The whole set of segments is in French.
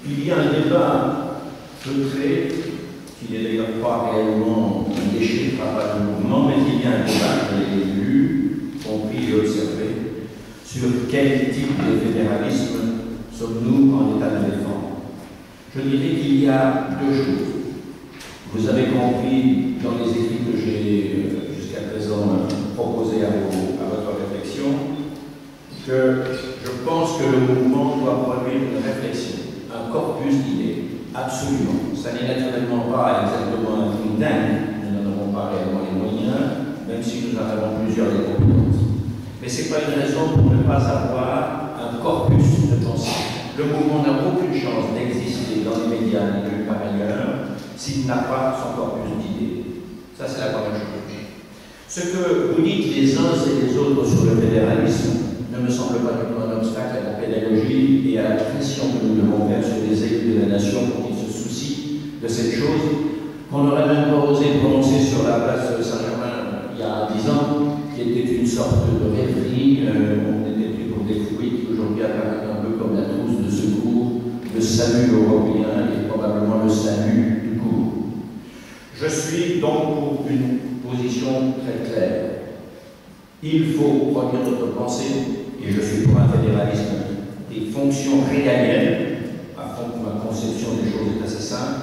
il y a un débat feutré, qui n'est d'ailleurs pas réellement déchiré par le mouvement, mais il y a un débat que les élus, compris et observé, sur quel type de fédéralisme sommes-nous en état de défendre. Je dirais qu'il y a deux choses. Vous avez compris dans les écrits que j'ai jusqu'à présent proposés à votre réflexion que je pense que le mouvement doit produire une réflexion, un corpus d'idées, absolument. Ça n'est naturellement pas exactement un think tank, nous n'en avons pas réellement les moyens, même si nous en avons plusieurs des compétences. Mais ce n'est pas une raison pour ne pas avoir un corpus de pensée. Le mouvement n'a aucune chance d'exister dans les médias ni nulle part ailleurs s'il n'a pas son corpus d'idées. Ça, c'est la première chose. Ce que vous dites les uns et les autres sur le fédéralisme ne me semble pas du tout un obstacle à la pédagogie et à la pression que nous devons faire sur les élus de la nation pour qu'ils se soucient de cette chose qu'on n'aurait même pas osé prononcer sur la place de Saint-Germain il y a 10 ans, qui était une sorte de rêverie. On était pris pour des fruits qui aujourd'hui apparaissent un peu comme la trousse de secours, le salut européen et probablement le salut du cours. Je suis donc pour une position très claire. Il faut produire notre pensée, et je suis pour un fédéralisme des fonctions régaliennes, afin que ma conception des choses est assez simple.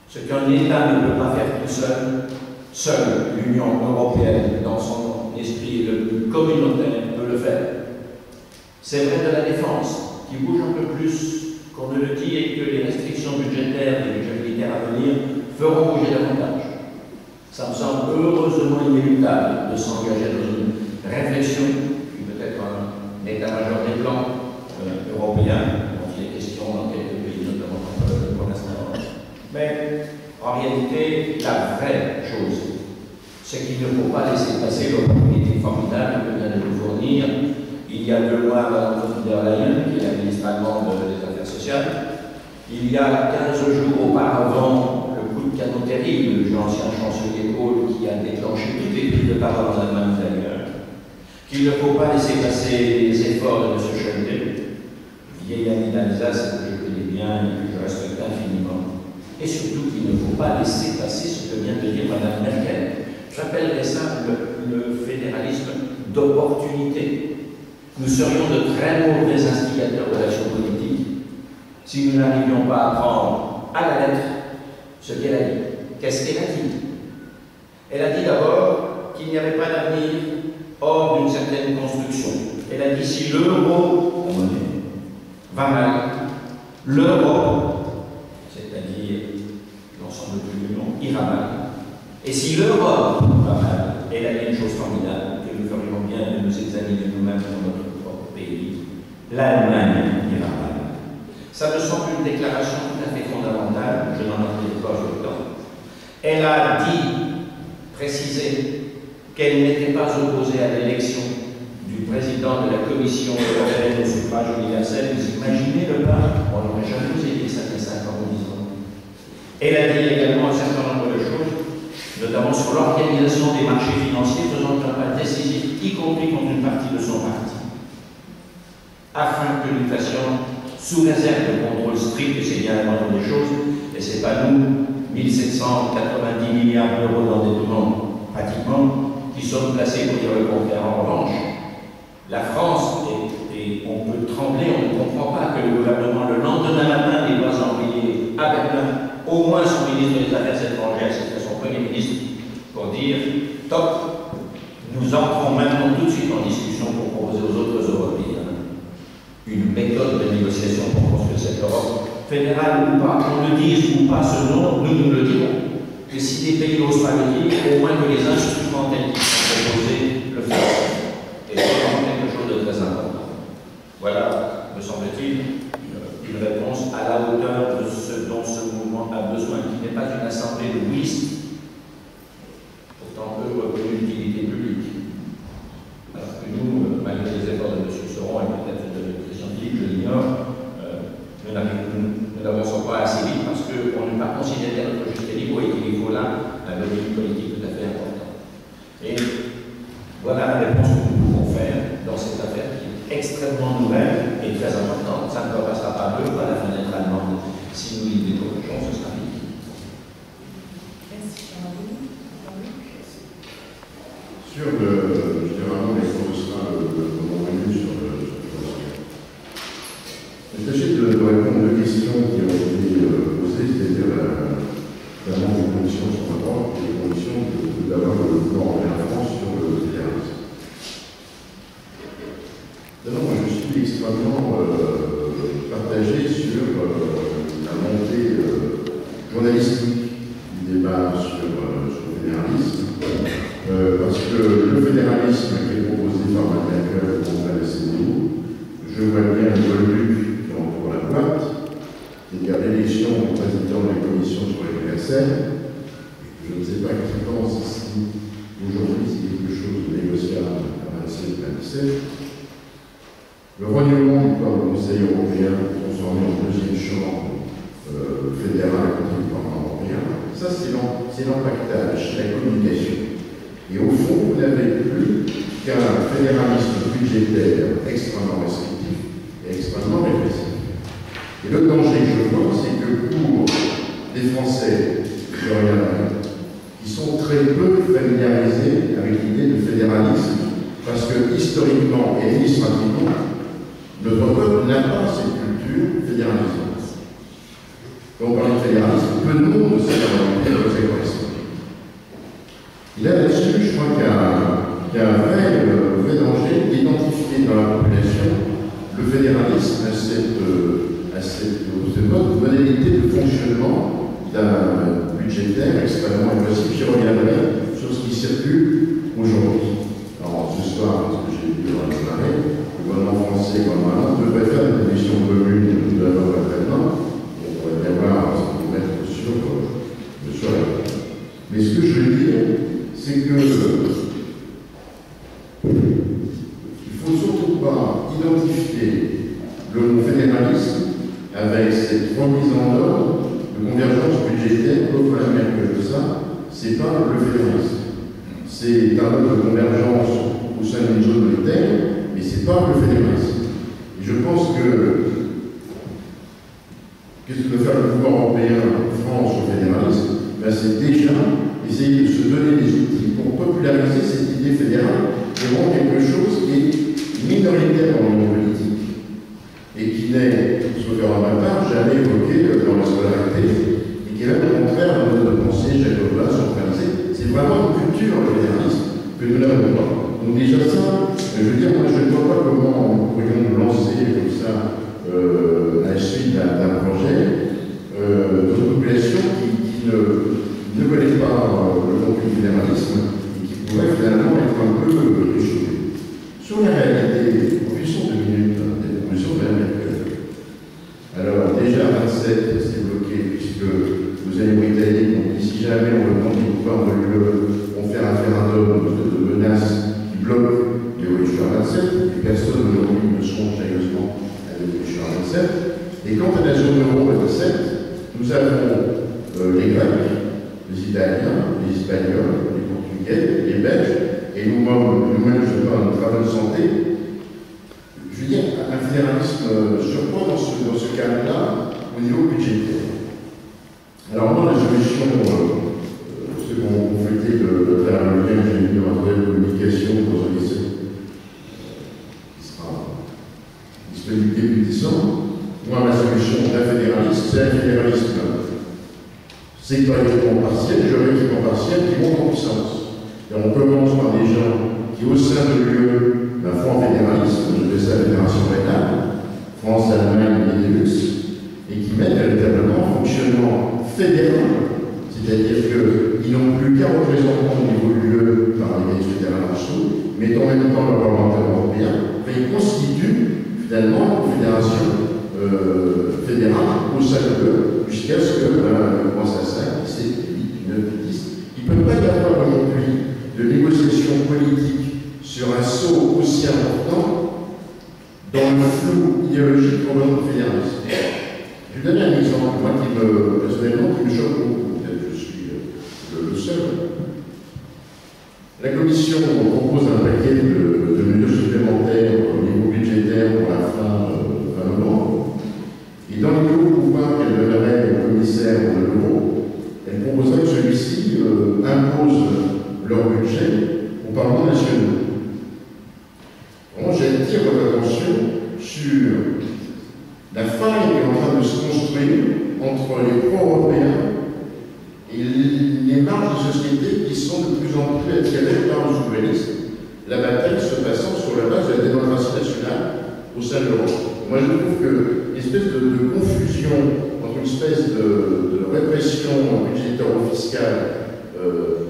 Ce qu'un État ne peut pas faire tout seul, seule l'Union européenne, dans son esprit le plus communautaire, peut le faire. C'est vrai de la défense, qui bouge un peu plus qu'on ne le dit, et que les restrictions budgétaires et budgets militaires à venir feront bouger davantage. Ça me semble heureusement inéluctable de s'engager dans une réflexion, puis peut-être un état-major des plans européens, dont il est question dans quelques pays, notamment pour l'instant. Mais en réalité, la vraie chose, c'est qu'il ne faut pas laisser passer l'opportunité formidable que vient de nous fournir il y a 2 mois Mme von der Leyen, qui est la ministre allemande des Affaires sociales. Il y a 15 jours auparavant, le coup de canon terrible de l'ancien chancelier Kohl qui a déclenché toutes les prises de parole en Allemagne d'ailleurs. Qu'il ne faut pas laisser passer les efforts de M. Schöne, vieil ami d'Alsace que je connais bien et que je respecte infiniment. Et surtout qu'il ne faut pas laisser passer ce que vient de dire Mme Merkel. J'appellerais ça le fédéralisme d'opportunité. Nous serions de très mauvais instigateurs de l'action politique si nous n'arrivions pas à prendre à la lettre ce qu'elle a dit. Qu'est-ce qu'elle a dit? Elle a dit d'abord qu'il n'y avait pas d'avenir hors d'une certaine construction. Elle a dit si l'euro va mal, l'Europe, c'est-à-dire l'ensemble de l'Union, ira mal. Et si l'Europe va mal, elle a dit une chose formidable que nous ferions bien de nous examiner nous-mêmes dans notre propre pays, l'Allemagne ira mal. Ça me semble une déclaration tout à fait fondamentale, je n'en ai pas le temps. Elle a dit, précisé, qu'elle n'était pas opposée à l'élection du président de la Commission européenne au suffrage universel. Vous imaginez le pas? On n'aurait jamais osé dire ça fait 5 ans ou 10 ans. Elle a dit également un certain nombre de choses, notamment sur l'organisation des marchés financiers, faisant un pas décisif, y compris contre une partie de son parti, afin que l'inflation, sous réserve de contrôle strict, et c'est bien la moindre des choses, et c'est pas nous, 1790 milliards d'euros d'endettement, pratiquement, qui sommes placés pour dire le contraire. En revanche, la France, et on peut trembler, on ne comprend pas que le gouvernement, le lendemain matin, n'ait pas envoyé à Berlin au moins son ministre des Affaires étrangères, c'était son Premier ministre, pour dire « Top, nous entrons maintenant tout de suite en discussion pour proposer aux autres Européens une méthode de négociation pour construire cette Europe, fédérale ou pas, qu'on le dise ou pas selon, nous le dirons. Que si des pays n'osent pas le dire, au moins que les instruments tels qu'ils sont proposés le fassent. Et c'est vraiment quelque chose de très important. Voilà, me semble-t-il, une réponse à la hauteur de ce dont ce mouvement a besoin, qui n'est pas une assemblée de whist, pourtant eux reconnus d'utilité publique. Alors que nous, malgré les efforts de M. Sauron et peut-être de Christian Philippe, je l'ignore, nous n'avançons pas assez vite parce qu'on n'est pas considéré à notre juste niveau et qu'il faut là un logique politique tout à fait important. Et voilà la réponse que nous pouvons faire dans cette affaire qui est extrêmement nouvelle et très importante. Ça ne repassera pas deux fois la fin de Si nous y décourageons, ce sera fini. Merci. Sur généralement, les cours, ce sera le moment venu sur le dossier. Il s'agit de répondre aux deux questions qui ont été posées, c'est-à-dire notamment les conditions sur la droite et les conditions d'avoir le plan en France sur le fédéralisme. D'abord, moi, je suis extrêmement partagé sur la montée journalistique du débat sur le fédéralisme. Parce que le fédéralisme qui est proposé par Matthieu au Congrès de CDU, je vois bien le Golduc qui entoure la boîte, c'est-à-dire l'élection du président de la commission sur l'universel. Je ne sais pas qui pense ici, aujourd'hui, c'est quelque chose de négociable à 27-27. Le renouvellement du corps du Conseil européen transformé en deuxième chambre fédérale contre le Parlement européen, ça c'est l'empaquetage, la communication. Et au fond, vous n'avez plus qu'un fédéralisme budgétaire extrêmement restrictif et extrêmement répressif. Et le danger que je vois, c'est que pour des Français, qui sont très peu familiarisés avec l'idée du fédéralisme, parce que historiquement et administrativement, notre peuple n'a pas cette culture fédéralisme. Quand on parle de fédéralisme, peu de monde ne sait la réalité de ces. Et là, là-dessus, je crois qu'il y a un vrai danger d'identifier dans la population le fédéralisme à cette modalité de fonctionnement d'un budgétaire extrêmement agressif. Je reviendrai sur ce qui circule aujourd'hui. Alors, ce soir, parce que j'ai vu dans la soirée, le gouvernement français, le gouvernement devrait faire une commission commune de la loi après-demain. On pourrait bien voir ce qu'on peut mettre sur la loi. Mais ce que je veux dire, c'est que il ne faut surtout pas identifier le mot fédéralisme avec cette remise en ordre de convergence budgétaire. L'autre problème que ça, c'est pas le fédéralisme. C'est un mode de convergence au sein d'une zone monétaire, mais c'est pas le fédéralisme. Et je pense que qu'est-ce que veut faire le pouvoir européen en France au fédéralisme? Ben, c'est déjà essayer de se donner des outils pour populariser cette idée fédérale et rendre quelque chose qui est minoritaire dans le monde politique et qui n'est, sauf à ma part, jamais évoqué dans la scolarité et qui est même au contraire dans notre pensée jacobin, centralisée. C'est vraiment une culture, le fédéralisme, que nous n'avons pas. Donc déjà ça, je veux dire, moi je ne vois pas comment nous pourrions lancer comme ça à la suite d'un projet de population qui ne connaît pas le monde du fédéralisme et qui pourrait finalement être un peu réchauffé. Sur la réalité, en plus en 2 minutes, des conclusions de la Merkel. Alors déjà 27, c'est bloqué puisque vous avez Britanniques ont dit si jamais on veut prendre du pouvoir de l'UE, on fait un référendum de menaces qui bloquent l'évolution à 27, et personne aujourd'hui ne songe sérieusement à l'évolution à 27. Et quant à la zone euro à 27, nous avons les Grecs, les Italiens, les Espagnols, les Portugais, les Belges, et nous-mêmes, je parle de travail de santé. Je veux dire, un fédéralisme surprend dans ce cadre-là au niveau budgétaire. Alors, moi, la solution, ceux qui ont fait de faire le lien, j'ai mis en train de communication dans un lycée qui sera disponible début décembre. Moi, ma solution d'un fédéralisme, c'est un fédéralisme sectoriellement partiel, juridiquement partiel, qui monte en puissance. Et on commence par des gens qui, au sein de l'UE, font un fédéralisme, je fais ça la fédération rénale, France, Allemagne, Benelux, et qui mettent véritablement un fonctionnement fédéral, c'est-à-dire qu'ils n'ont plus qu'un représentant au niveau de l'UE par les ministres fédéraux nationaux, mais en même temps le parlementaire européen, ils constituent finalement une fédération fédérale au sein de l'UE, jusqu'à ce que commence à 5, 7, 8, 9, 10. Il ne peut pas y avoir aujourd'hui de négociations politiques sur un saut aussi important dans le flou idéologique qu'on va fédéralisme. Je vais donner un exemple, moi qui personnellement, qui me choque beaucoup, peut-être que je suis le seul. La Commission propose un paquet de mesures supplémentaires au niveau budgétaire pour la fin novembre. Et dans les nouveaux pouvoirs qu'elle donnerait la faille qui est en train de se construire entre les pro-européens et les marges de société qui sont de plus en plus attirées par le souverainisme, la bataille se passant sur la base de la démocratie nationale au sein de l'Europe. Moi, je trouve qu'une espèce de confusion entre une espèce de répression budgétaire ou fiscale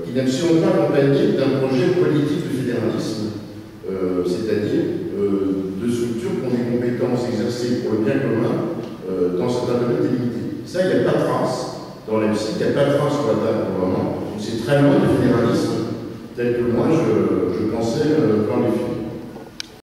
qui n'est absolument pas accompagnée d'un projet politique de fédéralisme, c'est-à-dire de structures qui ont des compétences exercées pour le bien commun dans certains domaines délimités. Ça, il n'y a pas de trace dans l'EPSI, il n'y a pas de trace sur la table pour le moment. Donc c'est très loin du fédéralisme tel que moi je pensais quand les